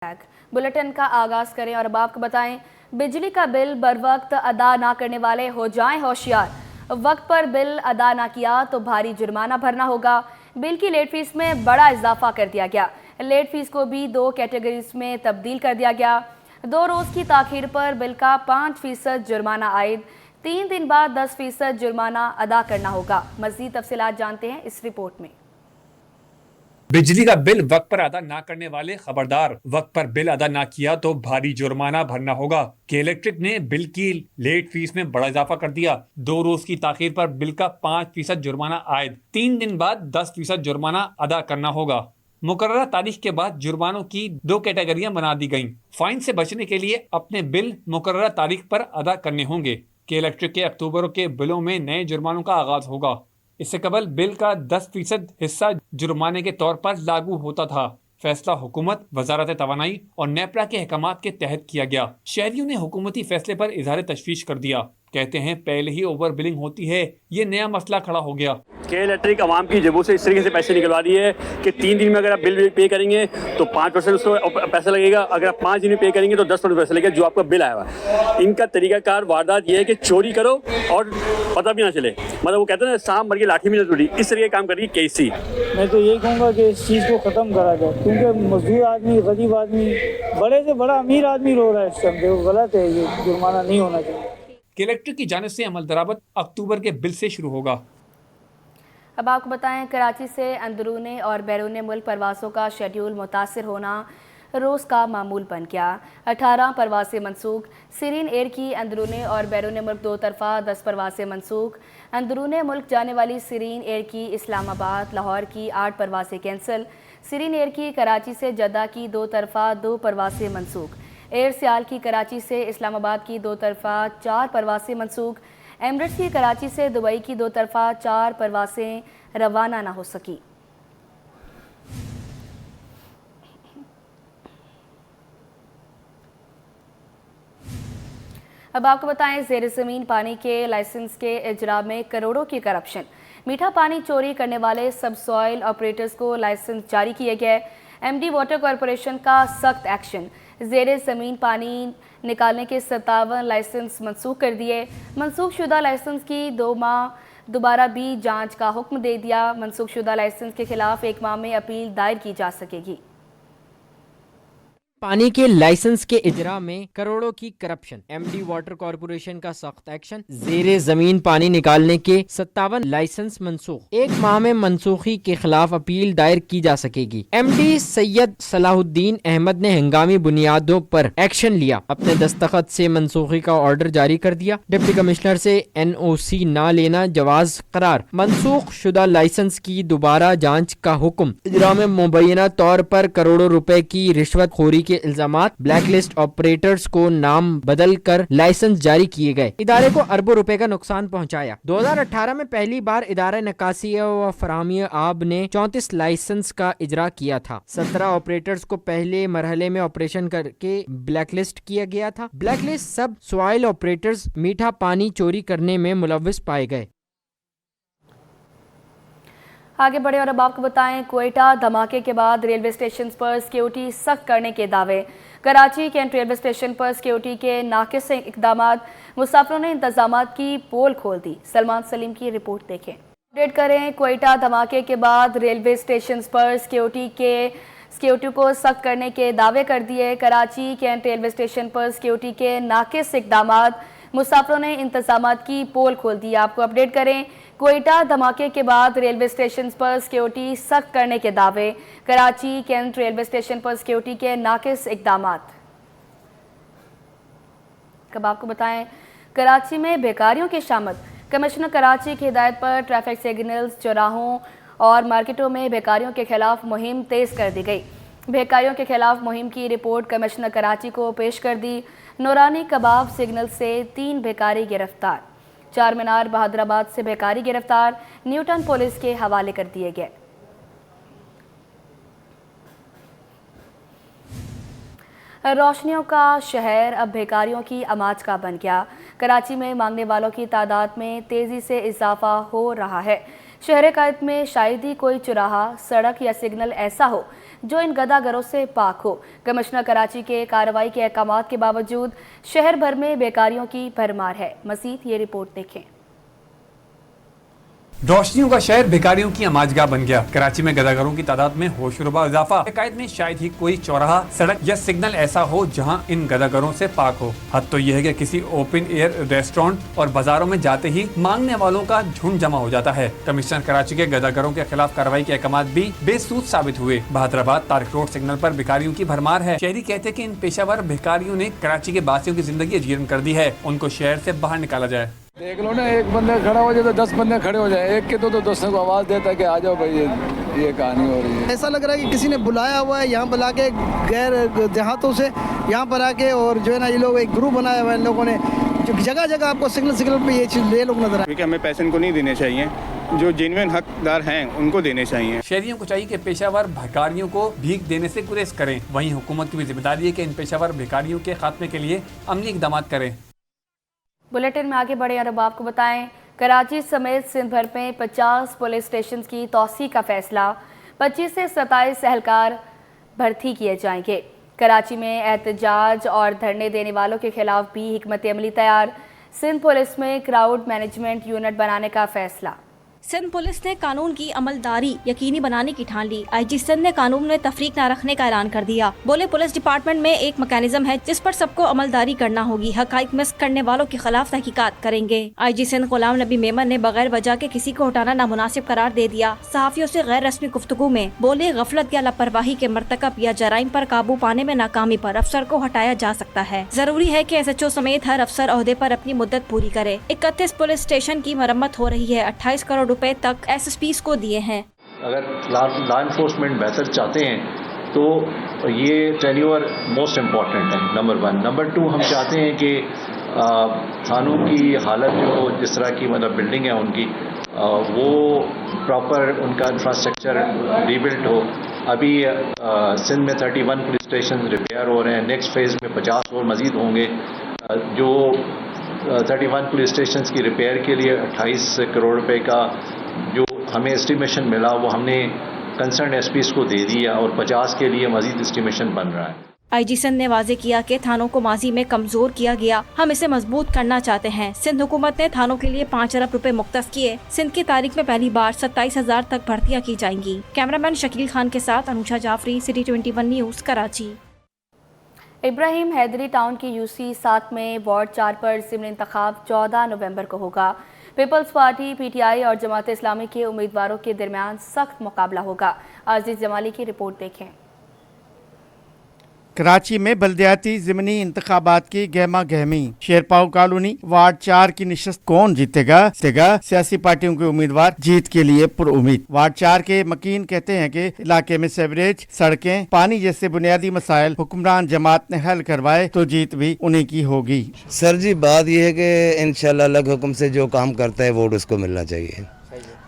Bulletin का आगाज करें और अब आपको बताएं, बिजली का बिल बर वक्त अदा ना करने वाले हो जाएं होशियार। वक्त पर बिल अदा ना किया तो भारी जुर्माना भरना होगा। बिल की लेट फीस में बड़ा इजाफा कर दिया गया। लेट फीस को भी 2 कैटेगरीज में तब्दील कर दिया गया। 2 रोज की ताखीर पर बिल का 5% जुर्माना आयद, 3 दिन बाद 10% जुर्माना अदा करना होगा। मजीद तफसीलात जानते हैं इस रिपोर्ट में। बिजली का बिल वक्त पर अदा ना करने वाले खबरदार, वक्त पर बिल अदा ना किया तो भारी जुर्माना भरना होगा। के इलेक्ट्रिक ने बिल की लेट फीस में बड़ा इजाफा कर दिया। 2 रोज की ताखीर पर बिल का 5% जुर्माना आयद, 3 दिन बाद 10% जुर्माना अदा करना होगा। मुकर्ररा तारीख के बाद जुर्मानों की 2 कैटेगरियां बना दी गईं। फाइन से बचने के लिए अपने बिल मुकर्ररा तारीख पर अदा करने होंगे। के इलेक्ट्रिक के अक्टूबर के बिलों में नए जुर्मानों का आगाज होगा। इससे कबल बिल का 10% हिस्सा जुर्माने के तौर पर लागू होता था। फैसला हुकूमत, वजारत तवानाई और नेपरा के अहकामात के तहत किया गया। शहरियों ने हुकूमती फैसले पर इजहार तशवीश कर दिया। कहते हैं पहले ही ओवर बिलिंग होती है, ये नया मसला खड़ा हो गया। के इलेक्ट्रिक आवाम की जेबों से इस तरीके से पैसे निकलवा रही है कि 3 दिन में अगर आप बिल पे करेंगे तो 5% उसको पैसा लगेगा, अगर आप 5 दिन में पे करेंगे तो 10% पैसा लगेगा जो आपका बिल आया हुआ। इनका तरीकाकार वारदात ये है कि चोरी करो और पता भी ना चले। मतलब वो कहते हैं ना, सांप मर के लाठी में न टूटी, इस तरीके काम कर रही है केसी। मैं तो यही कहूँगा कि इस चीज़ को ख़त्म करा जाए, क्योंकि मजदूर आदमी, गरीब आदमी, बड़े से बड़ा अमीर आदमी रो रहा है इस टाइम पे। वो गलत है, ये जुर्माना नहीं होना चाहिए। के इलेक्ट्रिक की जानिब से अमल दरामद अक्टूबर के बिल से शुरू होगा। अब आपको बताएं, कराची से अंदरूनी और बैरून मुल्क परवासों का शेड्यूल मुतासिर होना रोज़ का मामूल बन गया। 18 परवासें मनसूख। सीरीन एयर की अंदरूनी और बैरून मुल्क 2 तरफा 10 परवासें मनसूख। अंदरूनी मुल्क जाने वाली सीरीन एयर की इस्लामाबाद, लाहौर की 8 परवासें कैंसिल। सीरीन एयर की कराची से जद्दा की 2 तरफा 2 परवासें मनसूख। एयर सियाल की कराची से इस्लामाबाद की 2 तरफा 4 परवासें मनसूख। एमरेट्स की कराची से दुबई की 2 तरफा 4 परवासें रवाना ना हो सकी। अब आपको बताएं, ज़ेर ज़मीन पानी के लाइसेंस के इजरा में करोड़ों की करप्शन। मीठा पानी चोरी करने वाले सब सॉइल ऑपरेटर्स को लाइसेंस जारी किए गए। एमडी वाटर कॉरपोरेशन का सख्त एक्शन। ज़ेर ज़मीन पानी निकालने के 57 लाइसेंस मनसूख कर दिए। मनसूख शुदा लाइसेंस की 2 माह दोबारा भी जांच का हुक्म दे दिया। मनसूख शुदा लाइसेंस के खिलाफ 1 माह में अपील दायर की जा सकेगी। पानी के लाइसेंस के इजरा में करोड़ों की करप्शन। एमडी वाटर कॉरपोरेशन का सख्त एक्शन। ज़ेरे जमीन पानी निकालने के 57 लाइसेंस मनसूख। 1 माह में मनसूखी के खिलाफ अपील दायर की जा सकेगी। एमडी सैयद सलाहुद्दीन अहमद ने हंगामी बुनियादों पर एक्शन लिया। अपने दस्तखत से मनसूखी का ऑर्डर जारी कर दिया। डिप्टी कमिश्नर से NOC ना लेना जवाज करार। मनसूख शुदा लाइसेंस की दोबारा जाँच का हुक्म। इजरा में मुबैना तौर पर करोड़ों रुपए की रिश्वत खोरी के इल्जामात। ब्लैक लिस्ट ऑपरेटर्स को नाम बदल कर लाइसेंस जारी किए गए। इदारे को अरबों रुपए का नुकसान पहुंचाया। 2018 में पहली बार इदारा नकासी व फराहमी आब ने 34 लाइसेंस का इजरा किया था। 17 ऑपरेटर्स को पहले मरहले में ऑपरेशन करके ब्लैक लिस्ट किया गया था। ब्लैक लिस्ट सब सॉइल ऑपरेटर्स मीठा पानी चोरी करने में मुलव्विस पाए गए। आगे बढ़े और अब आपको बताएं, क्वेटा धमाके के बाद रेलवे स्टेशन पर सिक्योरिटी सख्त करने के दावे। कराची कैंट रेलवे स्टेशन पर सिक्योरिटी के नाकिस इकदाम। मुसाफिरों ने इंतजाम की पोल खोल दी। सलमान सलीम की रिपोर्ट देखें। अपडेट करें, क्वेटा धमाके के बाद रेलवे स्टेशन पर सिक्योरिटी को सख्त करने के दावे कर दिए। कराची कैंट रेलवे स्टेशन पर सिक्योरिटी के नाकिस इकदाम। मुसाफिरों ने इंतजाम की पोल खोल दी। आपको अपडेट करें, क्वेटा धमाके के बाद रेलवे स्टेशन पर सिक्योरिटी सख्त करने के दावे। कराची कैंट रेलवे स्टेशन पर सिक्योरिटी के नाकिस इकदाम। कब आपको बताएं, कराची में बेकारियों की शामत। कमिश्नर कराची की हिदायत पर ट्रैफिक सिग्नल्स, चौराहों और मार्केटों में बेकारियों के खिलाफ मुहिम तेज कर दी गई। बेकारियों के खिलाफ मुहिम की रिपोर्ट कमिश्नर कराची को पेश कर दी। नूरानी कबाब सिग्नल से 3 बेकारी गिरफ्तार। चार मीनार बहादुराबाद से बेकारी गिरफ्तार, न्यूटन पुलिस के हवाले कर दिए गए। रोशनियों का शहर अब बेकारियों की आमाज का बन गया। कराची में मांगने वालों की तादाद में तेजी से इजाफा हो रहा है। शहर कायद में शायद ही कोई चौराहा, सड़क या सिग्नल ऐसा हो जो इन गदागरों से पाक हो। कमिश्नर कराची के कार्रवाई के अहकामात के बावजूद शहर भर में बेकारियों की भरमार है। मज़ीद ये रिपोर्ट देखें। रोशनियों का शहर भिखारियों की अमाजगाह बन गया। कराची में गदागरों की तादाद में होशरुबा इजाफा। कायद में शायद ही कोई चौराहा, सड़क या सिग्नल ऐसा हो जहां इन गदागरों से पाक हो। हद तो यह है कि किसी ओपन एयर रेस्टोरेंट और बाजारों में जाते ही मांगने वालों का झुंड जमा हो जाता है। कमिश्नर कराची के गदागरों के खिलाफ कार्रवाई के अहकामात भी बेसूद साबित हुए। बहादुराबाद तारिक रोड सिग्नल पर भिखारियों की भरमार है। शहरी कहते हैं कि इन पेशावर भिखारियों ने कराची के बासियों की जिंदगी अजीर्ण कर दी है। उनको शहर से बाहर निकाला जाए। देख लो ना, एक बंदा खड़ा हो जाए तो 10 बंदे खड़े हो जाए, एक के तो दोस्तों को आवाज़ देता है कि आ जाओ भाई, ये कहानी हो रही है। ऐसा लग रहा है कि किसी ने बुलाया हुआ है यहाँ बुला के गैर देहातों से यहाँ पर आके, और जो है ना ये लोग एक ग्रुप बनाया हुआ है इन लोगों ने, जो जगह जगह आपको सिग्नल पे ये चीज़ ये लोग नजर आए। क्योंकि हमें पैसे इनको नहीं देने चाहिए, जो जेन्युइन हकदार हैं उनको देने चाहिए। शहरियों को चाहिए कि पेशावर भिखारियों को भीख देने से गुरेज करें। वहीं हुकूमत की भी जिम्मेदारी है कि इन पेशावर भिखारियों के खात्मे के लिए अमली इक़दाम करें। बुलेटिन में आगे बढ़े और अब आपको बताएं, कराची समेत सिंध भर में 50 पुलिस स्टेशन की तौसी का फैसला। 25 से 27 एहलकार भर्ती किए जाएंगे। कराची में एहतजाज और धरने देने वालों के खिलाफ भी हिकमत अमली तैयार। सिंध पुलिस में क्राउड मैनेजमेंट यूनिट बनाने का फैसला। सिंध पुलिस ने कानून की अमलदारी यकीनी बनाने की ठान ली। आईजी सिंध ने कानून में तफरीक न रखने का ऐलान कर दिया। बोले, पुलिस डिपार्टमेंट में एक मैकेनिज्म है जिस पर सबको अमलदारी करना होगी। हकाइक मिस करने वालों के खिलाफ तहकीकात करेंगे। आईजी सिंध गुलाम नबी मेमन ने बगैर वजह के किसी को हटाना नामुनासिब करार दे दिया। सहाफियों से गैर रस्मी गुफ्तगू में बोले, गफलत या लापरवाही के मरतकब या जराइम पर काबू पाने में नाकामी पर अफसर को हटाया जा सकता है। जरूरी है कि SHO समेत हर अफसर ओहदे पर अपनी मुद्दत पूरी करे। 31 पुलिस स्टेशन की मरम्मत हो रही है। 28 करोड़ रुपए तक SSPs को दिए हैं। अगर लॉ इन्फोर्समेंट बेहतर चाहते हैं तो ये टेन्योर मोस्ट इम्पॉर्टेंट है, नंबर 1। नंबर 2, हम चाहते हैं कि थानों की हालत जो जिस तरह की मतलब बिल्डिंग है उनकी, वो प्रॉपर उनका इंफ्रास्ट्रक्चर रीबिल्ड हो। अभी सिंध में 31 पुलिस स्टेशन रिपेयर हो रहे हैं। नेक्स्ट फेज़ में 50 और मज़ीद होंगे। जो 31 पुलिस स्टेशन की रिपेयर के लिए 28 करोड़ रुपए का जो हमें एस्टिमेशन मिला वो हमने कंसर्न SPs को दे दिया, और 50 के लिए मज़ीद एस्टिमेशन बन रहा है। आईजी सिंध ने वाजे किया कि थानों को माजी में कमजोर किया गया, हम इसे मजबूत करना चाहते हैं। सिंध हुकूमत ने थानों के लिए 5 अरब रुपए मुख्तस किए। सिंध की तारीख में पहली बार 27,000 तक भर्तियां की जाएंगी। कैमरामैन शकील खान के साथ Anusha Jafri, city 21 news, Karachi. Ibrahim Hyderi town की UC 7 में वार्ड 4 पर ज़िमनी इंतखाब 14 नवंबर को होगा। पीपल्स पार्टी, PTI और जमात इस्लामी के उम्मीदवारों के दरमियान सख्त मुकाबला होगा। अजीज जमाली की रिपोर्ट देखें। कराची में बल्दियाती ज़िमनी इंतखाबात की गहमा गहमी। शेरपाव कॉलोनी वार्ड 4 की निशस्त कौन जीतेगा? सियासी पार्टियों के उम्मीदवार जीत के लिए पुरुम्मीद। वार्ड 4 के मकीन कहते हैं कि इलाके में सेवरेज, सड़कें, पानी जैसे बुनियादी मसाइल हुक्मरान जमात ने हल करवाए तो जीत भी उन्हीं की होगी। सर जी, बात यह है कि इंशाल्लाह अल्लाह के हुक्म से जो काम करता है वोट उसको मिलना चाहिए,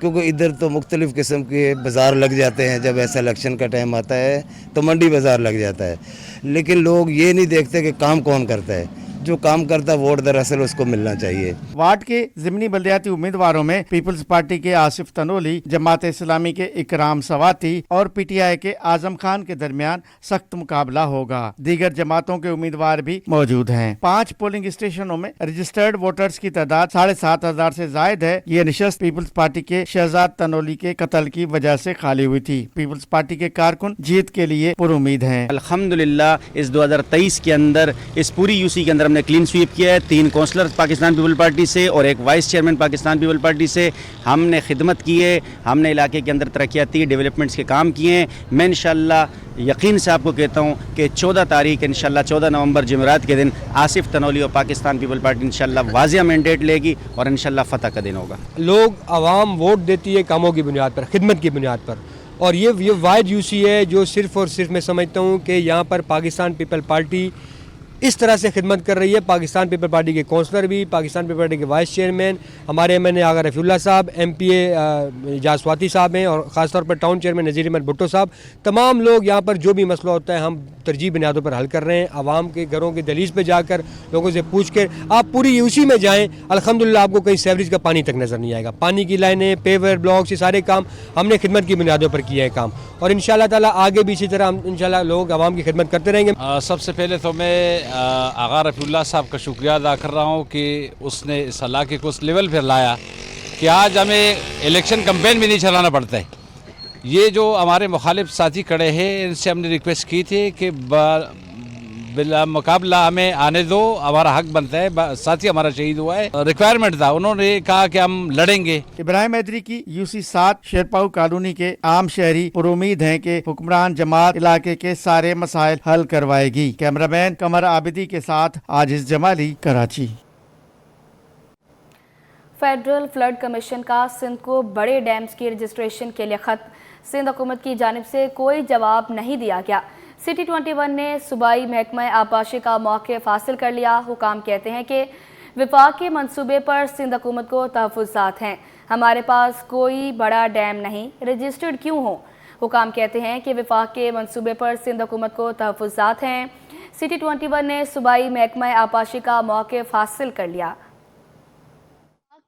क्योंकि इधर तो मुख्तलिफ़ किस्म के बाज़ार लग जाते हैं। जब ऐसा इलेक्शन का टाइम आता है तो मंडी बाज़ार लग जाता है, लेकिन लोग ये नहीं देखते कि काम कौन करता है। जो काम करता वोट दरअसल उसको मिलना चाहिए। वार्ड के ज़िमनी बल्दियाती उम्मीदवारों में पीपल्स पार्टी के आसिफ तनोली, जमात इस्लामी के इकराम सवाती और PTI के आजम खान के दरमियान सख्त मुकाबला होगा। दीगर जमातों के उम्मीदवार भी मौजूद हैं। 5 पोलिंग स्टेशनों में रजिस्टर्ड वोटर्स की तादाद 7,500 से जायद है। ये निशस्त पीपल्स पार्टी के शहजाद तनोली के कत्ल की वजह से खाली हुई थी। पीपल्स पार्टी के कारकुन जीत के लिए पुरुम्मीद हैं। अल्हम्दुलिल्लाह इस 2023 के अंदर इस पूरी UC के अंदर हमने क्लीन स्वीप किया है। 3 काउंसलर पाकिस्तान पीपल पार्टी से और 1 vice chairman Pakistan people party से हमने खिदमत की है। हमने इलाके के अंदर तरक्याती डेवलपमेंट्स के काम किए हैं। मैं इंशाल्लाह यकीन से आपको कहता हूँ कि 14 तारीख इंशाल्लाह 14 नवंबर जुमेरात के दिन आसिफ तनोली और पाकिस्तान पीपल पार्टी इंशाल्लाह वाज़िया मैंडेट लेगी और इंशाल्लाह फतह का दिन होगा। लोग आवाम वोट देती है कामों की बुनियाद पर, खिदमत की बुनियाद पर, और ये वाइड UC है जो सिर्फ़ और सिर्फ मैं समझता हूँ कि यहाँ पर पाकिस्तान पीपल पार्टी इस तरह से खिदमत कर रही है पाकिस्तान पीपल पार्टी के कौंसलर भी, पाकिस्तान पीपल पार्टी के वाइस चेयरमैन, हमारे MNA आगा रफ़ीउल्लाह साहब, MPA जासवाती साहब हैं, और ख़ासतौर पर टाउन चेयरमैन नज़ीर अहमद भुट्टो साहब। तमाम लोग यहाँ पर जो भी मसला होता है हम तरजीह बुनियादों पर हल कर रहे हैं। आवाम के घरों के दहलीज पर जाकर लोगों से पूछ कर, आप पूरी यूसी में जाएँ, अल्हम्दुलिल्लाह आपको कहीं सीवरेज का पानी तक नज़र नहीं आएगा। पानी की लाइनें, पेवर ब्लॉक्स, ये सारे काम हमने खिदमत की बुनियादों पर किए हैं काम, और इंशाअल्लाह ताला आगे भी इसी तरह हम इंशाअल्लाह लोग आवाम की खिदमत करते रहेंगे। सबसे पहले तो मैं आगा रफ़ीउल्लाह साहब का शुक्रिया अदा कर रहा हूँ कि उसने इस इलाके को उस लेवल पर लाया कि आज हमें इलेक्शन कैंपेन भी नहीं चलाना पड़ता है। ये जो हमारे मुखालिफ साथी खड़े हैं, इनसे हमने रिक्वेस्ट की थी कि बिला मुकाबला हमें आने दो, हमारा हक बनता है, साथी हमारा शहीद हुआ है, रिक्वायरमेंट था, उन्होंने कहा कि हम लड़ेंगे। इब्राहिम हैदरी की UC 7 शेरपाऊ कॉलोनी के आम शहरी पुरुमीद हैं कि हुक्मरान जमात इलाके के सारे मसाइल हल करवाएगी। कैमरामैन कमर आबिदी के साथ Ajiz Jamali, Karachi. Federal Flood Commission का सिंध को बड़े डैम्स की रजिस्ट्रेशन के लिए खत, सिंध हुकूमत की जानिब से कोई जवाब नहीं दिया गया। सिटी 21 ने सूबाई महकमा आबाशी का मौक़िफ़ हासिल कर लिया। हुकाम कहते हैं कि विफाक के मंसूबे पर सिंध हुकूमत को तहफ़्फ़ुज़ात हैं, हमारे पास कोई बड़ा डैम नहीं, रजिस्टर्ड क्यों हो। हुकाम कहते हैं कि विफाक के मंसूबे पर सिंध हुकूमत को तहफ़्फ़ुज़ात हैं। सिटी 21 ने सूबाई महकमा आबाशी का मौक़िफ़ हासिल कर लिया।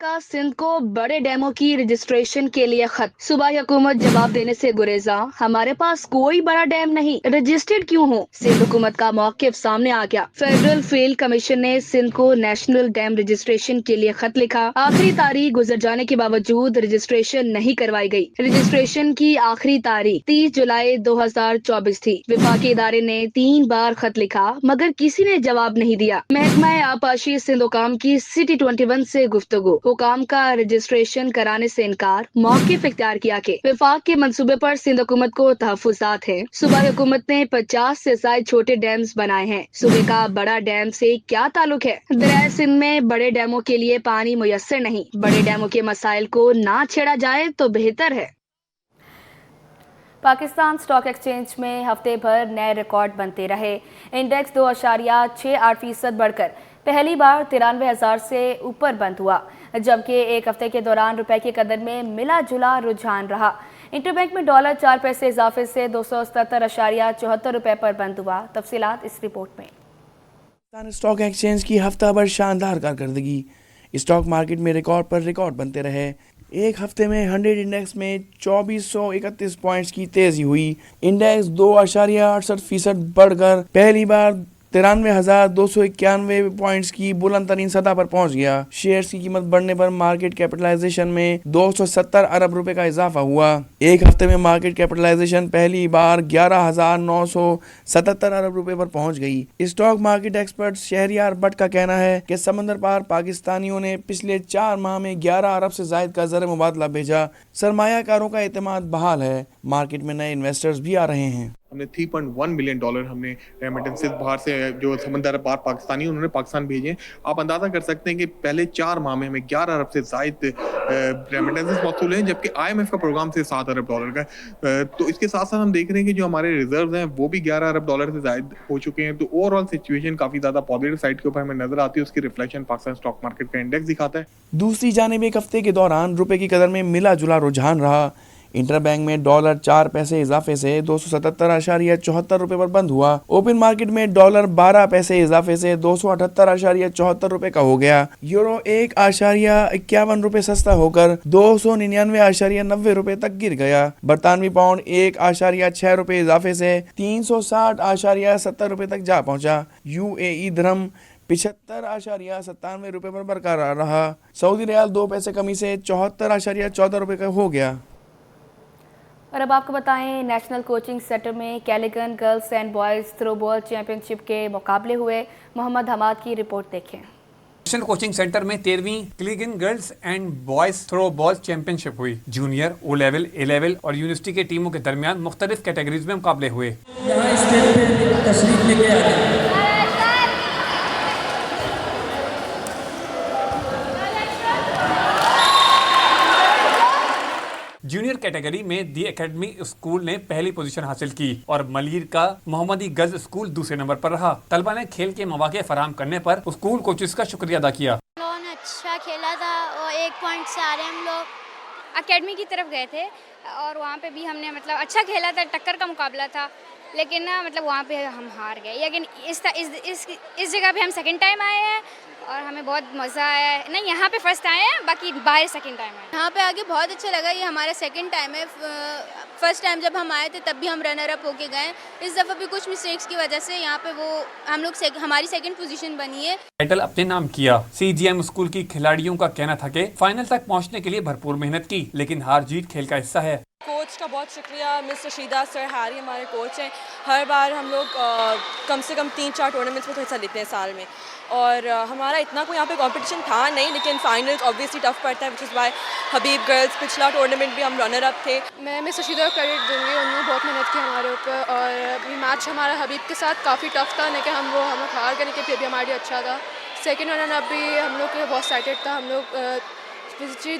का सिंध को बड़े डैमों की रजिस्ट्रेशन के लिए खत, सूबाई हुकूमत जवाब देने से गुरेजा, हमारे पास कोई बड़ा डैम नहीं, रजिस्टर्ड क्यों हो। सिंध हुकूमत का मौक़िफ़ सामने आ गया। फेडरल फील्ड कमीशन ने सिंध को नेशनल डैम रजिस्ट्रेशन के लिए खत लिखा। आखिरी तारीख गुजर जाने के बावजूद रजिस्ट्रेशन नहीं करवाई गई। रजिस्ट्रेशन की आखिरी तारीख 30 जुलाई 2024 थी। विफाकी इदारे ने 3 बार खत लिखा मगर किसी ने जवाब नहीं दिया। महकमा आबाशी सिंध हुकाम की सिटी 21 से गुफ्तगू, हुकाम का रजिस्ट्रेशन कराने से इनकार, मौक़िफ़ इख्तियार किया कि विफाक के मंसूबे पर सिंध हुकूमत को तहफ़्फ़ुज़ात हैं। सूबाई हुकूमत ने 50 से ज़ायद छोटे डैम्स बनाए हैं। सूबे का बड़ा डैम से क्या ताल्लुक है। दरियाए सिंध में बड़े डैमों के लिए पानी मुयस्सर नहीं, बड़े डैमों के मसाइल को ना छेड़ा जाए तो बेहतर है। पाकिस्तान स्टॉक एक्सचेंज में हफ्ते भर नए रिकॉर्ड बनते रहे। इंडेक्स 2.68% बढ़कर पहली बार 93,000 से ऊपर बंद हुआ, जबकि एक हफ्ते के दौरान रुपए की कदर में मिला जुला रुझान रहा। इंटरबैंक में डॉलर 4 पैसे इजाफे से 277.74 रुपए पर बंद हुआ। तफसीलात इस रिपोर्ट में। पाकिस्तान स्टॉक एक्सचेंज की हफ्ता भर शानदार कारकर्दगी, स्टॉक मार्केट में रिकॉर्ड पर रिकॉर्ड बनते रहे। एक हफ्ते में 100 इंडेक्स में 2431 पॉइंट्स की तेजी हुई। इंडेक्स 2.68% बढ़कर पहली बार 93,291 पॉइंट्स की बुलंद तरीन सतह पर पहुंच गया। शेयर्स की कीमत बढ़ने पर मार्केट कैपिटलाइजेशन में 270 अरब रुपए का इजाफा हुआ। एक हफ्ते में मार्केट कैपिटलाइजेशन पहली बार 11,977 अरब रुपए पर पहुंच गई। Stock market expert Shahryar Bhatt का कहना है कि समंदर पार पाकिस्तानियों ने पिछले 4 माह में 11 अरब से जायद का ज़र मुबादला भेजा। सरमायाकारों का एतमाद बहाल है। मार्केट में नए इन्वेस्टर्स भी आ रहे हैं। हमने $3.1 मिलियन हमने रेमिटेंसेस बाहर से जो समंदर पार पाकिस्तानी उन्होंने पाकिस्तान भेजे। आप अंदाज़ा कर सकते हैं कि पहले 4 माह में हमें 11 अरब से ज़ायद रेमिटेंसेस मौसूल हैं, जबकि IMF का प्रोग्राम से $7 अरब का। तो इसके साथ साथ हम देख रहे हैं कि जो हमारे रिजर्व हैं वो भी $11 अरब से ज़ायद हो चुके हैं। तो ओवरऑल सिचुएशन काफ़ी ज़्यादा पॉजिटिव साइड के ऊपर हमें नजर आती है। उसकी रिफ्लेक्शन पाकिस्तान स्टॉक मार्केट का इंडेक्स दिखाता है। दूसरी जानिब एक हफ्ते के दौरान रुपए की कदर में मिला जुला रुझान रहा। इंटरबैंक में डॉलर 4 पैसे इजाफे से 277.74 रुपए पर बंद हुआ। ओपन मार्केट में डॉलर 12 पैसे इजाफे से 278.74 रुपए का हो गया। यूरो 1.51 रुपए सस्ता होकर 299.90 रुपए तक गिर गया। बरतानवी पाउंड 1.6 रुपए इजाफे से 360.70 रुपए तक जा पहुंचा। UAE दिरहम 75.97 रुपए पर बरकरार रहा। सऊदी रियाल 2 पैसे कमी से 74.14 रुपए का हो गया। और अब आपको बताएं, नेशनल कोचिंग सेंटर में कैलिगन girls and boys throwball championship के मुकाबले हुए। मोहम्मद हमाद की रिपोर्ट देखें। नेशनल कोचिंग सेंटर में 13वीं कैलिगन girls and boys throw ball championship हुई। Junior, O level, A level और यूनिवर्सिटी के टीमों के दरमियान मुख्तलिफ कैटेगरीज में मुकाबले हुए। जूनियर कैटेगरी में दी एकेडमी स्कूल ने पहली पोजीशन हासिल की और मलीर का मोहम्मदी गज स्कूल दूसरे नंबर पर रहा। तलबा ने खेल के मौके फराहम करने पर स्कूल कोचेस का शुक्रिया अदा किया। अच्छा खेला था और 1 पॉइंट से आ रहे हम लोग एकेडमी की तरफ गए थे और वहाँ पे भी हमने मतलब अच्छा खेला था, टक्कर का मुकाबला था, लेकिन ना मतलब वहाँ पे हम हार गए। लेकिन इस जगह पे हम सेकंड टाइम आए हैं और हमें बहुत मज़ा आया है। नहीं, यहाँ पे फर्स्ट आए हैं, बाकी बाहर सेकंड टाइम आए। यहाँ पे आके बहुत अच्छा लगा। ये हमारा सेकंड टाइम है। फर्स्ट टाइम जब हम आए थे तब भी हम रनर अप होके गए। इस दफ़ा भी कुछ मिस्टेक्स की वजह से यहाँ पे हम लोग हमारी सेकंड पोजीशन बनी है। टाइटल अपने नाम किया। CGM स्कूल की खिलाड़ियों का कहना था कि फाइनल तक पहुंचने के लिए भरपूर मेहनत की, लेकिन हार जीत खेल का हिस्सा है। कोच का बहुत शुक्रिया, मिस्टर शीदा सर हैरी हमारे कोच हैं। हर बार हम लोग कम से कम 3-4 टूर्नामेंट्स में तो हिस्सा लेते हैं साल में, और हमारा इतना कोई यहाँ पे कंपटीशन था नहीं, लेकिन फाइनल्स ऑब्वियसली टफ पड़ता है, which is why Habib girls पिछला टूर्नामेंट भी हम रनर अप थे। मैं मिस्टर शीदा को क्रेडिट दूँगी, उन्होंने बहुत मेहनत की हमारे ऊपर, और मैच हमारा हबीब के साथ काफ़ी टफ था, लेकिन हम लोग हार गए, लेकिन फिर भी हमारे लिए अच्छा था। सेकेंड रनर अप भी हम लोग के बहुत एक्साइटेड था। हम लोग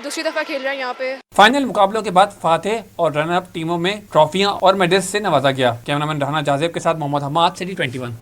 दूसरी दफ़ा खेल रहे हैं यहाँ पे। फाइनल मुकाबलों के बाद फातेह और रनर अप टीमों में ट्रॉफियां और मेडल्स से नवाजा गया। कैमरामैन राना जाजेब के साथ मोहम्मद हमाद, सिटी 21।